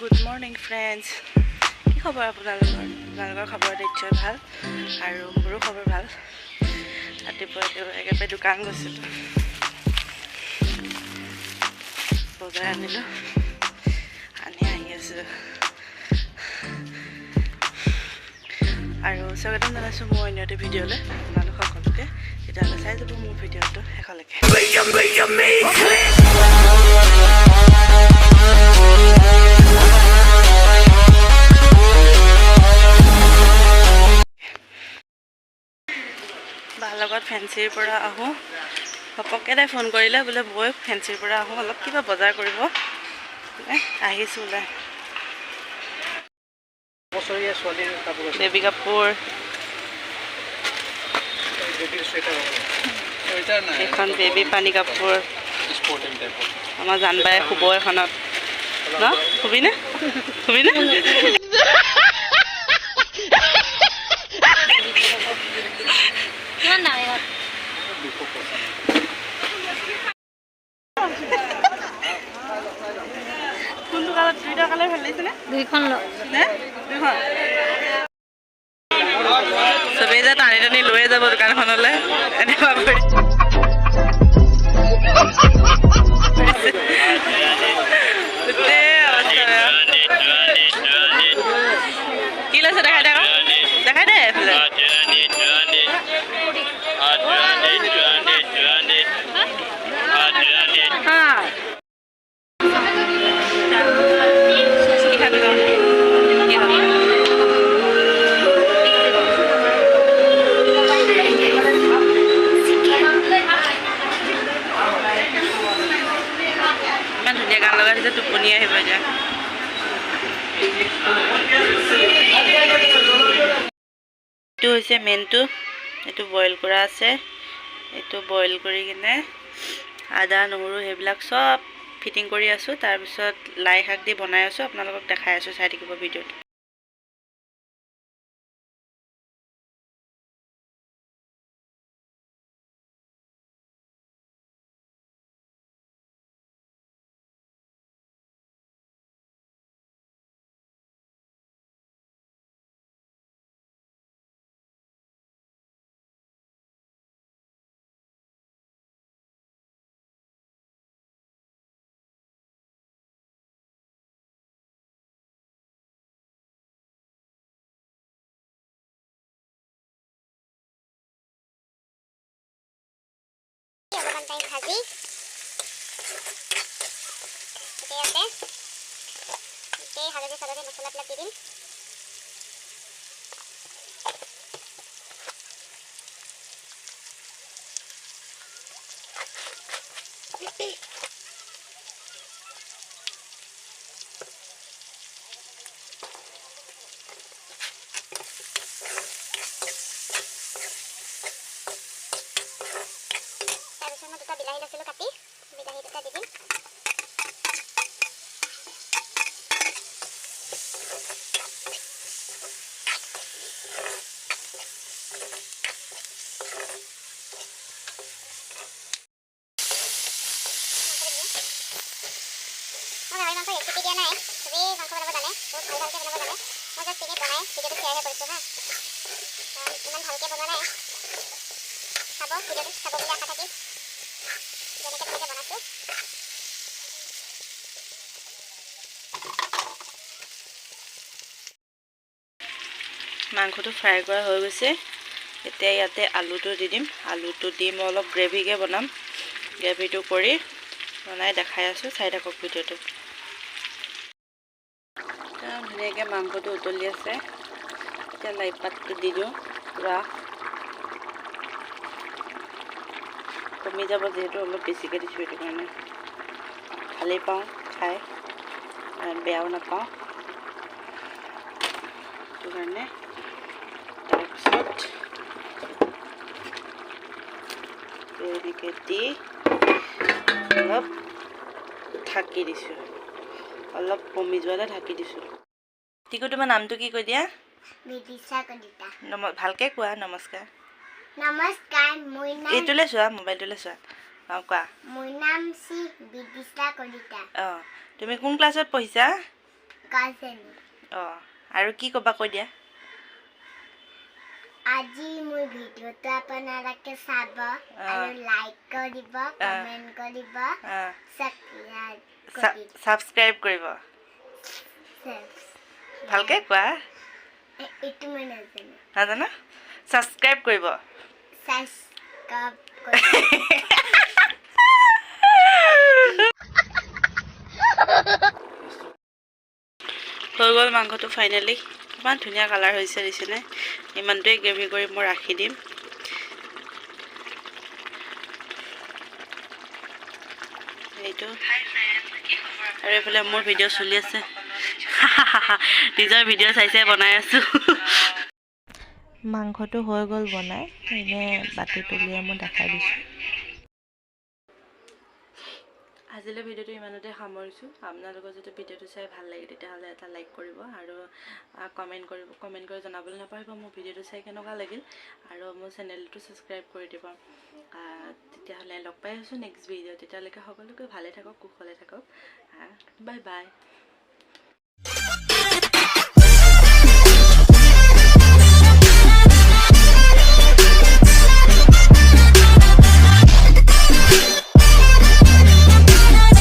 Good morning friends. কি খবৰ আপোনালোকৰ খবৰ নিশ্চয় ভাল আৰু মোৰো খবৰ ভাল। ৰাতিপুৱা একেবাৰে দোকান গৈছিলোঁ, বজাৰ আনিলোঁ, আনি আহি আছোঁ আৰু স্বাগতম জনাইছোঁ মোৰ অন্য এটা ভিডিঅ'লৈ আপোনালোক সকলোকে। তেতিয়াহ'লে চাই যাব মোৰ ভিডিঅ'টো শেষলৈকে। বাৰ লগত ফেঞ্চিৰ পৰা আহোঁ, ঘপককৈ তাই ফোন কৰিলে বোলে বৈ ফেঞ্চিৰ পৰা আহোঁ, অলপ কিবা বজাৰ কৰিব। আহিছোঁ ওলাই। বেবী কাপোৰ, এখন বেবী পানী কাপোৰ। আমাৰ জানবাই শুব এখনত ন, শুবিনে? কোনটো কালাৰ? দুইটা কালাৰ ভাল লাগিছেনে? দুইখন চবেই যে টানি টানি লৈয়ে যাব দোকানখনলৈ, এনেকুৱা কৰি কি লৈছে দেখাই দে, দেখাই দে এইফালে। ইমান ধুনীয়া গান লগাই দিছে, টোপনি আহিব এতিয়া। এইটো হৈছে মেইনটো, এইটো বইল কৰা আছে। এইটো বইল কৰি কিনে আদা নহৰু সেইবিলাক চব ফিটিং কৰি আছোঁ। তাৰপিছত লাই শাক দি বনাই আছোঁ, আপোনালোকক দেখাই আছোঁ, চাই থাকিব ভিডিঅ'টো। ভাজি হালধি চালধি মছলাবিলাক দি দিম। তাৰপিছত মই দুটা বিলাহী লৈছিলোঁ কাটি, বিলাহী দুটা দি দিম। মই গাহৰি মাংস ৰেচিপি দিয়া নাই, চবেই মাংস বনাব জানে, বহুত ভালকৈ বনাব জানে। মই জাষ্ট এনেই বনাই ভিডিঅ'টো শ্বেয়াৰহে কৰিছোঁ হা, ইমান ভালকৈ বনোৱা নাই। চাব ভিডিঅ'টো, চাব বুলি আশা থাকিল। যেনেকৈ বনাইছোঁ। মাংসটো ফ্ৰাই কৰা হৈ গৈছে। এতিয়া ইয়াতে আলুটো দি দিম। আলুটো দি মই অলপ গ্ৰেভিকৈ বনাম। গ্ৰেভিটো কৰি বনাই দেখাই আছোঁ, চাই থাকক ভিডিঅ'টো। ধুনীয়াকৈ মাংসটো উতলি আছে। এতিয়া লাই পাতটো দি দিওঁ, পূৰা কমি যাব যিহেতু অলপ বেছিকৈ দিছোঁ, সেইটো কাৰণে ভালেই পাওঁ খাই, বেয়াও নাপাওঁ, সেইটো কাৰণে। তাৰপিছত এনেকৈ দি অলপ ঢাকি দিছোঁ, অলপ কমি যোৱালৈ ঢাকি দিছোঁ। টিকু, তোমাৰ নামটো কি কৈ দিয়া? ভালকৈ কোৱা। নমস্কাৰ। নমস্কাৰ, মোৰ নাম এইটোলৈ চোৱা, মোবাইলটোলৈ চোৱা। অঁ, কোৱা। মোৰ নাম শ্ৰী বিদিশা কলিতা। অঁ, তুমি কোন ক্লাছত পঢ়িছা? আৰু কি ক'বা কৈ দিয়া আজি মোৰ ভিডিঅ'টো আপোনালোকে চাব আৰু লাইক কৰিব কমেণ্ট কৰিব ছাবস্ক্ৰাইব কৰিব ভালকে কোৱা এইটো মই নাজানো নাজানা ছাবস্ক্ৰাইব কৰিব ছাবস্ক্ৰাইব হৈ গ'ল মাংসটো ফাইনেলি ইমান ধুনীয়া কালাৰ হৈছে দিছেনে ইমানটোৱে গ্ৰেভি কৰি মই ৰাখি দিম এইটো আৰু এইফালে মোৰ ভিডিঅ' চলি আছে নিজৰ ভিডিঅ' চাইছে বনাই আছো মাংসটো হৈ গ'ল বনাই এনে বাতিত উলিয়াই মই দেখাই দিছোঁ আজিলৈ ভিডিঅ'টো ইমানতে সামৰিছোঁ আপোনালোকৰ যদি ভিডিঅ'টো চাই ভাল লাগে তেতিয়াহ'লে এটা লাইক কৰিব আৰু কমেণ্ট কৰি জনাবলৈ নাপাহৰিব মোৰ ভিডিঅ'টো চাই কেনেকুৱা লাগিল আৰু মোৰ চেনেলটো ছাবস্ক্ৰাইব কৰি দিব তেতিয়াহ'লে লগ পাই আছোঁ নেক্সট ভিডিঅ' তেতিয়ালৈকে সকলোকে ভালে থাকক কুশলে থাকক বাই বাই